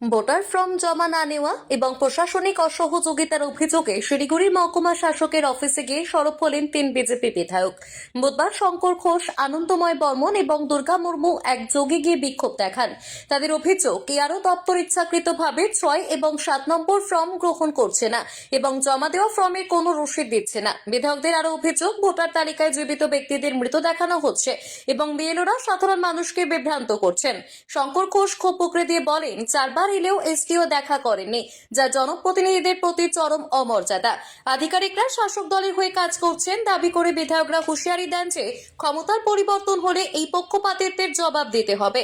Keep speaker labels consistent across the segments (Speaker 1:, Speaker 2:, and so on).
Speaker 1: Voter form জমা না নেওয়া এবং প্রশাসনিক অসহযোগিতার অভিযোগে শিলিগুড়ি মহকুমা শাসকের অফিসে গিয়ে সরব হলেন 3 বিজেপি বিধায়ক। বুধবার শঙ্কর ঘোষ, আনন্দময় বর্মন এবং দুর্গা মুর্মু একযোগে গিয়ে বিক্ষোভ দেখান। তাদের অভিযোগ, কেআরও দপ্তর ইচ্ছাকৃতভাবে 6 এবং 7 নম্বর ফর্ম গ্রহণ করছে না এবং জমা দেওয়া ফর্মের কোনো রসিদ দিচ্ছে না। বিধায়কদের আরও অভিযোগ, ভোটার তালিকায় জীবিত ব্যক্তিদের মৃত দেখানো হচ্ছে এবং বিএলওরা সাধারণ মানুষকে বিভ্রান্ত করছেন। শঙ্কর ঘোষ ক্ষোভ উগরে দিয়ে বলেন, 4 বার এলেও এসডিও দেখা করেননি, যা জনপ্রতিনিধিদের প্রতি চরম অমর্যাদা। আধিকারিকরা শাসক দলের হয়ে কাজ করছেন দাবি করে বিধায়করা হুঁশিয়ারি দেন যে ক্ষমতার পরিবর্তন হলে এই পক্ষপাতিত্বের জবাব দিতে হবে।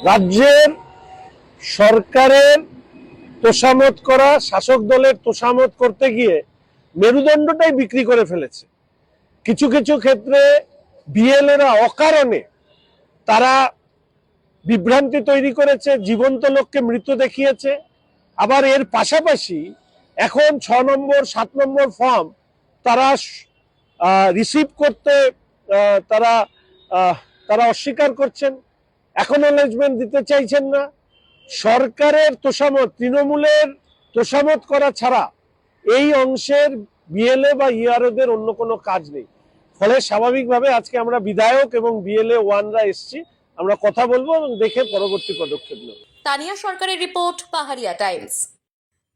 Speaker 2: রাজ্যের সরকারের তোষামত করা, শাসক দলের তোষামত করতে গিয়ে মেরুদণ্ডটাই বিক্রি করে ফেলেছে। কিছু কিছু ক্ষেত্রে বিএলএরা অকারণে তারা বিভ্রান্তি তৈরি করেছে, জীবন্ত লোককে মৃত দেখিয়েছে। আবার এর পাশাপাশি এখন 6 নম্বর 7 নম্বর ফর্ম তারা রিসিভ করতে তারা তারা অস্বীকার করছেন, অ্যাকনোলেজমেন্ট দিতে চাইছেন না। সরকারের তোষামত, তৃণমূলের তোষামত করা ছাড়া এই অংশের বিএলএ বা ইআরওদের অন্য কোনো কাজ নেই। ফলে স্বাভাবিকভাবে আজকে আমরা বিধায়ক এবং বিএলএ ওয়ানরা এসছি, আমরা কথা বলবো এবং দেখে পরবর্তী পদক্ষেপ নেব।
Speaker 1: তানিয়া সরকারের রিপোর্ট, পাহাড়িয়া Times.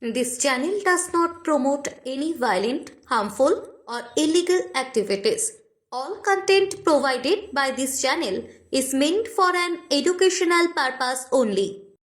Speaker 1: This channel does not promote any violent, harmful or illegal activities. All content provided by this channel is meant for an educational purpose only.